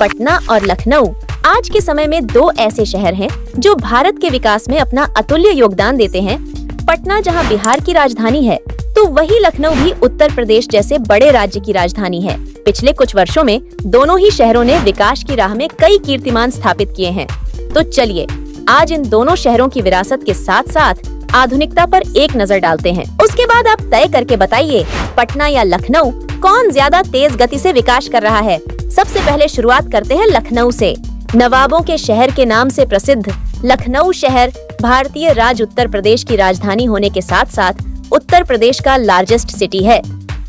पटना और लखनऊ आज के समय में दो ऐसे शहर हैं जो भारत के विकास में अपना अतुल्य योगदान देते हैं। पटना जहां बिहार की राजधानी है, तो वही लखनऊ भी उत्तर प्रदेश जैसे बड़े राज्य की राजधानी है। पिछले कुछ वर्षों में दोनों ही शहरों ने विकास की राह में कई कीर्तिमान स्थापित किए हैं। तो चलिए आज इन दोनों शहरों की विरासत के साथ साथ आधुनिकता पर एक नजर डालते हैं। उसके बाद आप तय करके बताइए, पटना या लखनऊ कौन ज्यादा तेज गति से विकास कर रहा है। सबसे पहले शुरुआत करते हैं लखनऊ से। नवाबों के शहर के नाम से प्रसिद्ध लखनऊ शहर भारतीय राज्य उत्तर प्रदेश की राजधानी होने के साथ साथ उत्तर प्रदेश का लार्जेस्ट सिटी है।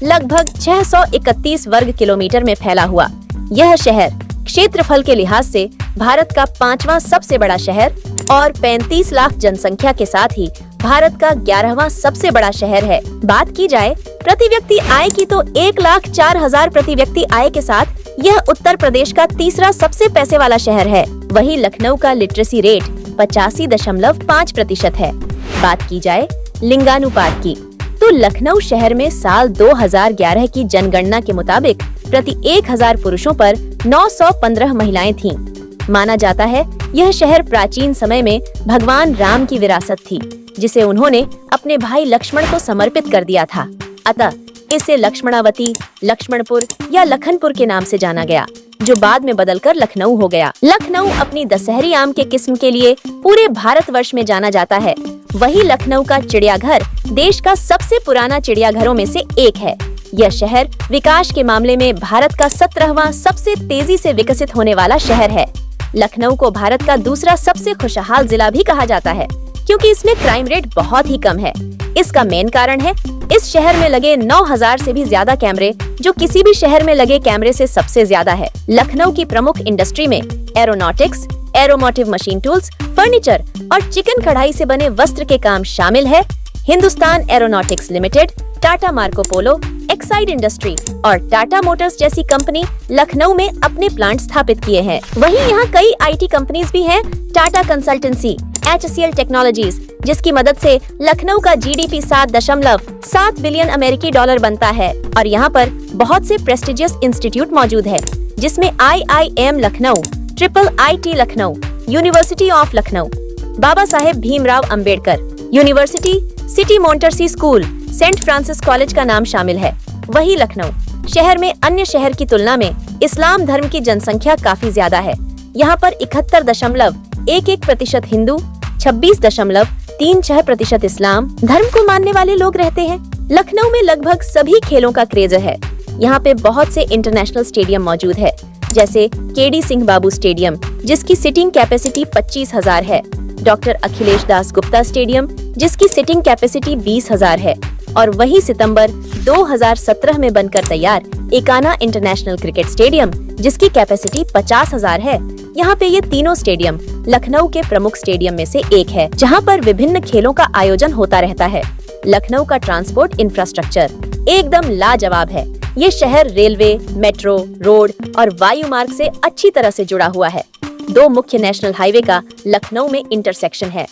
लगभग 631 वर्ग किलोमीटर में फैला हुआ यह शहर क्षेत्रफल के लिहाज से भारत का 5वां सबसे बड़ा शहर और 35 लाख जनसंख्या के साथ ही भारत का 11वां सबसे बड़ा शहर है। बात की जाए प्रति व्यक्ति आय की तो 1,04,000 प्रति व्यक्ति आय के साथ यह उत्तर प्रदेश का तीसरा सबसे पैसे वाला शहर है। वहीं लखनऊ का लिटरेसी रेट 85.5% है। बात की जाए लिंगानुपात की तो लखनऊ शहर में साल 2011 की जनगणना के मुताबिक प्रति 1000 पुरुषों पर 915 महिलाएं थीं। माना जाता है यह शहर प्राचीन समय में भगवान राम की विरासत थी, जिसे उन्होंने अपने भाई लक्ष्मण को समर्पित कर दिया था। अतः इसे लक्ष्मणावती, लक्ष्मणपुर या लखनपुर के नाम से जाना गया, जो बाद में बदलकर लखनऊ हो गया। लखनऊ अपनी दशहरी आम के किस्म के लिए पूरे भारतवर्ष में जाना जाता है। वही लखनऊ का चिड़ियाघर देश का सबसे पुराना चिड़ियाघरों में से एक है। यह शहर विकास के मामले में भारत का 17वां सबसे तेजी से विकसित होने वाला शहर है। लखनऊ को भारत का दूसरा सबसे खुशहाल जिला भी कहा जाता है, क्योंकि इसमें क्राइम रेट बहुत ही कम है। इसका मेन कारण है इस शहर में लगे 9000 से भी ज्यादा कैमरे, जो किसी भी शहर में लगे कैमरे से सबसे ज्यादा है। लखनऊ की प्रमुख इंडस्ट्री में एरोनॉटिक्स, एरोमोटिव मशीन टूल्स, फर्नीचर और चिकन कढ़ाई से बने वस्त्र के काम शामिल है। Hindustan aeronautics limited, Tata Marco Polo, Exide industry और टाटा मोटर्स जैसी कंपनी लखनऊ में अपने प्लांट स्थापित किए हैं। वहीं यहाँ कई आईटी कंपनीज भी हैं। टाटा कंसल्टेंसी, HCL टेक्नोलॉजीज, जिसकी मदद से लखनऊ का GDP 7.7 बिलियन अमेरिकी डॉलर बनता है। और यहाँ पर बहुत से प्रेस्टिजियस इंस्टीट्यूट मौजूद है, जिसमें IIM Lucknow, IIIT Lucknow, university of Lucknow, Baba Saheb Bhimrao Ambedkar university, city Montessori school, Saint Francis college का नाम शामिल है। वही लखनऊ शहर में अन्य शहर की तुलना में इस्लाम धर्म की जनसंख्या काफी ज्यादा है। यहाँ पर 71.11% हिंदू, 26.36% इस्लाम धर्म को मानने वाले लोग रहते हैं। लखनऊ में लगभग सभी खेलों का क्रेज है। यहाँ पे बहुत से इंटरनेशनल स्टेडियम मौजूद है, जैसे KD सिंह बाबू स्टेडियम, जिसकी सिटिंग कैपेसिटी 25,000 है, डॉक्टर अखिलेश दास गुप्ता स्टेडियम, जिसकी सिटिंग कैपेसिटी 20,000 है, और वही सितंबर 2017 में बनकर तैयार एकाना इंटरनेशनल क्रिकेट स्टेडियम, जिसकी कैपेसिटी 50,000 है। यहाँ पे ये तीनों स्टेडियम लखनऊ के प्रमुख स्टेडियम में से एक है, जहाँ पर विभिन्न खेलों का आयोजन होता रहता है। लखनऊ का ट्रांसपोर्ट इंफ्रास्ट्रक्चर एकदम लाजवाब है। ये शहर रेलवे, मेट्रो, रोड और वायु मार्ग से अच्छी तरह से जुड़ा हुआ है। 2 मुख्य नेशनल हाईवे का लखनऊ में इंटरसेक्शन है।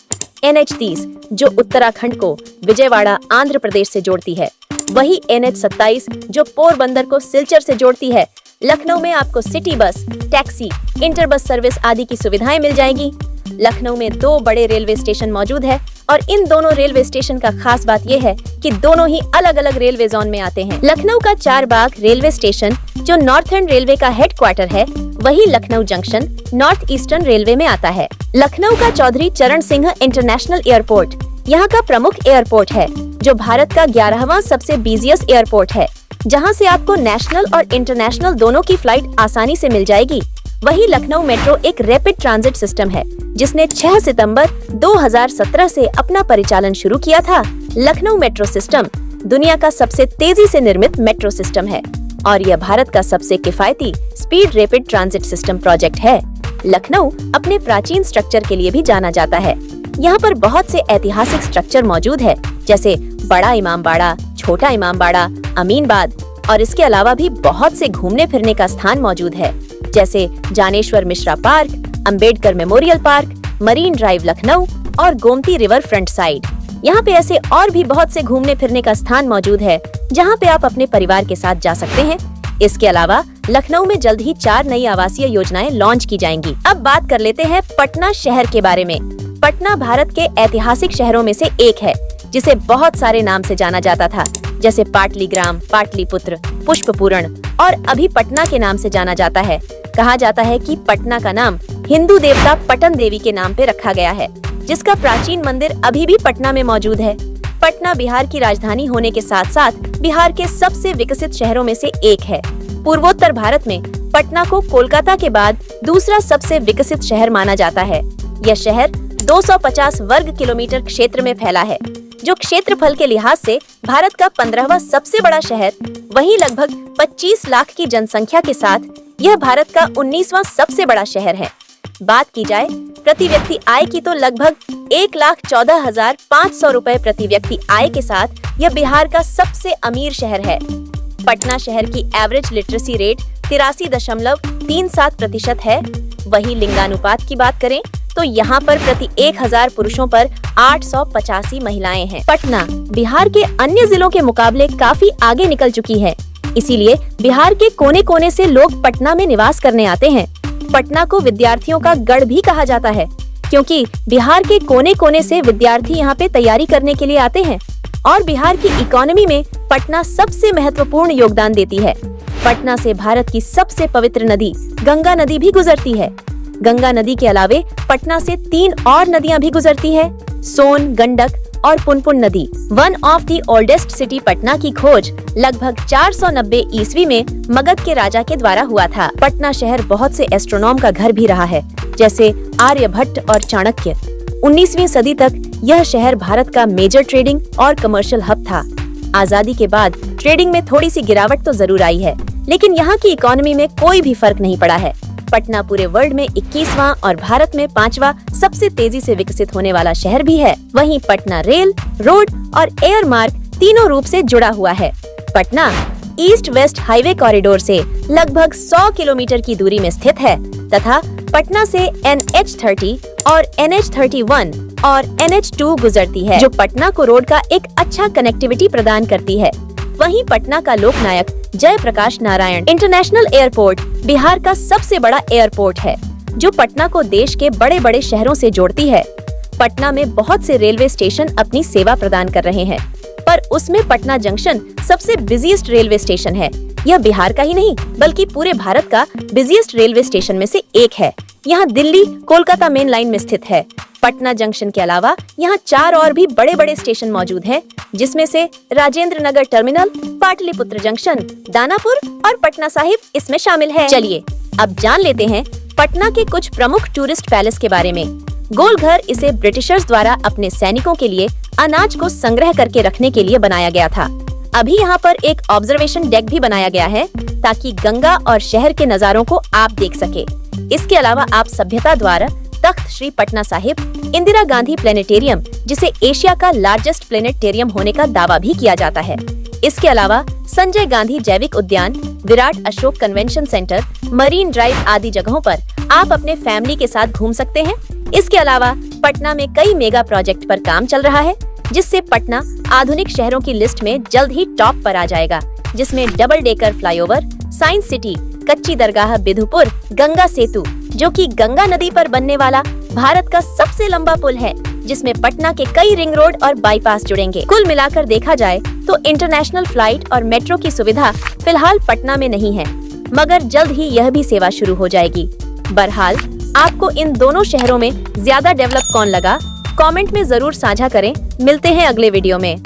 NH30 जो उत्तराखंड को विजयवाड़ा आंध्र प्रदेश से जोड़ती है, वही NH27 जो पोरबंदर को सिलचर से जोड़ती है। लखनऊ में आपको city bus, taxi, inter bus service आदि की सुविधाएं मिल जाएगी। लखनऊ में 2 बड़े रेलवे स्टेशन मौजूद है और इन दोनों रेलवे स्टेशन का खास बात यह है कि दोनों ही अलग अलग रेलवे जोन में आते हैं। लखनऊ का चारबाग रेलवे स्टेशन जो नॉर्थर्न रेलवे का हेडक्वार्टर है, वही Lucknow junction north eastern railway में आता है। लखनऊ का चौधरी चरण सिंह इंटरनेशनल एयरपोर्ट यहाँ का प्रमुख एयरपोर्ट है, जो भारत का 11वां सबसे बिजिएस्ट एयरपोर्ट है, जहाँ से आपको नेशनल और इंटरनेशनल दोनों की फ्लाइट आसानी से मिल जाएगी। वही लखनऊ मेट्रो एक रैपिड ट्रांजिट सिस्टम है, जिसने 6 सितंबर 2017 से अपना परिचालन शुरू किया था। लखनऊ मेट्रो सिस्टम दुनिया का सबसे तेजी से निर्मित मेट्रो सिस्टम है और यह भारत का सबसे किफायती speed rapid transit system project है। लखनऊ अपने प्राचीन स्ट्रक्चर के लिए भी जाना जाता है। यहाँ पर बहुत से ऐतिहासिक स्ट्रक्चर मौजूद है, जैसे बड़ा इमामबाड़ा, छोटा इमामबाड़ा, अमीनबाद, और इसके अलावा भी बहुत से घूमने फिरने का स्थान मौजूद है, जैसे Dnyaneshwar Mishra park, Ambedkar memorial park, marine drive Lucknow और गोमती रिवर फ्रंट साइड। यहाँ पे ऐसे और भी बहुत से घूमने फिरने का स्थान मौजूद है, जहाँ पे आप अपने परिवार के साथ जा सकते हैं। इसके अलावा लखनऊ में जल्द ही 4 नई आवासीय योजनाएं लॉन्च की जाएंगी। अब बात कर लेते हैं पटना शहर के बारे में। पटना भारत के ऐतिहासिक शहरों में से एक है, जिसे बहुत सारे नाम से जाना जाता था, जैसे पाटलिग्राम, पाटलिपुत्र, पुष्पपूरण और अभी पटना के नाम से जाना जाता है। कहा जाता है कि पटना का नाम हिंदू देवता पटन देवी के नाम पे रखा गया है, जिसका प्राचीन मंदिर अभी भी पटना में मौजूद है। पटना बिहार की राजधानी होने के साथ साथ बिहार के सबसे विकसित शहरों में से एक है। पूर्वोत्तर भारत में पटना को कोलकाता के बाद दूसरा सबसे विकसित शहर माना जाता है। यह शहर 250 वर्ग किलोमीटर क्षेत्र में फैला है, जो क्षेत्रफल के लिहाज से भारत का 15वां सबसे बड़ा शहर। वहीं लगभग 25 लाख की जनसंख्या के साथ यह भारत का 19वां सबसे बड़ा शहर है। बात की जाए प्रति व्यक्ति आय की तो लगभग 1,14,500 रुपए प्रति व्यक्ति आय के साथ यह बिहार का सबसे अमीर शहर है। पटना शहर की एवरेज लिटरेसी रेट 83.37% है। वही लिंगानुपात की बात करें तो यहाँ पर प्रति 1000 पुरुषों पर 885 महिलाएं हैं। पटना बिहार के अन्य जिलों के मुकाबले काफी आगे निकल चुकी है, इसीलिए बिहार के कोने कोने से लोग पटना में निवास करने आते हैं। पटना को विद्यार्थियों का गढ़ भी कहा जाता है, क्योंकि बिहार के कोने कोने से विद्यार्थी यहाँ पे तैयारी करने के लिए आते हैं और बिहार की इकोनॉमी में पटना सबसे महत्वपूर्ण योगदान देती है। पटना से भारत की सबसे पवित्र नदी गंगा नदी भी गुजरती है। गंगा नदी के अलावे पटना से 3 और नदियां भी गुजरती है, सोन, गंडक और पुनपुन नदी। One of the oldest city Patna की खोज लगभग 490 ईस्वी में मगध के राजा के द्वारा हुआ था। पटना शहर बहुत से एस्ट्रोनॉम का घर भी रहा है, जैसे आर्यभट्ट और चाणक्य। 19वीं सदी तक यह शहर भारत का मेजर ट्रेडिंग और कमर्शियल हब था। आजादी के बाद ट्रेडिंग में थोड़ी सी गिरावट तो जरूर आई है, लेकिन यहाँ की इकोनॉमी में कोई भी फर्क नहीं पड़ा है। पटना पूरे वर्ल्ड में 21वां और भारत में 5वां सबसे तेजी से विकसित होने वाला शहर भी है। वहीं पटना रेल, रोड और एयर मार्ग तीनों रूप से जुड़ा हुआ है। Patna east west highway corridor से लगभग 100 किलोमीटर की दूरी में स्थित है तथा पटना से NH30 और NH31 और NH2 गुजरती है, जो पटना को रोड का एक अच्छा कनेक्टिविटी प्रदान करती है। वहीं पटना का लोकनायक जयप्रकाश नारायण इंटरनेशनल एयरपोर्ट बिहार का सबसे बड़ा एयरपोर्ट है, जो पटना को देश के बड़े बड़े शहरों से जोड़ती है। पटना में बहुत से रेलवे स्टेशन अपनी सेवा प्रदान कर रहे हैं, पर उसमें पटना जंक्शन सबसे बिजिएस्ट रेलवे स्टेशन है। यह बिहार का ही नहीं बल्कि पूरे भारत का बिजिएस्ट रेलवे स्टेशन में से एक है। यहाँ दिल्ली कोलकाता मेन लाइन में स्थित है। पटना जंक्शन के अलावा यहाँ 4 और भी बड़े बड़े स्टेशन मौजूद हैं, जिसमें से राजेंद्र नगर टर्मिनल, पाटलिपुत्र जंक्शन, दानापुर और पटना साहिब इसमें शामिल है। चलिए अब जान लेते हैं पटना के कुछ प्रमुख टूरिस्ट पैलेस के बारे में। गोलघर इसे ब्रिटिशर्स द्वारा अपने सैनिकों के लिए अनाज को संग्रह करके रखने के लिए बनाया गया था। अभी यहाँ पर एक ऑब्जर्वेशन डेक भी बनाया गया है, ताकि गंगा और शहर के नजारों को आप देख सके। इसके अलावा आप सभ्यता द्वारा तख्त श्री पटना साहिब, इंदिरा गांधी प्लेनेटेरियम, जिसे एशिया का लार्जेस्ट प्लेनेटेरियम होने का दावा भी किया जाता है। इसके अलावा संजय गांधी जैविक उद्यान, Virat Ashok convention centre, marine drive आदि जगहों पर आप अपने फैमिली के साथ घूम सकते हैं। इसके अलावा पटना में कई मेगा प्रोजेक्ट पर काम चल रहा है, जिससे पटना आधुनिक शहरों की लिस्ट में जल्द ही टॉप पर आ जाएगा, जिसमें double decker flyover, science city, कच्ची दरगाह बिधुपुर, गंगा सेतु, जो कि गंगा नदी पर बनने वाला भारत का सबसे लंबा पुल है, जिसमें पटना के कई रिंग रोड और बाईपास जुड़ेंगे। कुल मिलाकर देखा जाए तो इंटरनेशनल फ्लाइट और मेट्रो की सुविधा फिलहाल पटना में नहीं है, मगर जल्द ही यह भी सेवा शुरू हो जाएगी। बहरहाल आपको इन दोनों शहरों में ज्यादा डेवलप कौन लगा, कमेंट में जरूर साझा करें। मिलते हैं अगले वीडियो में।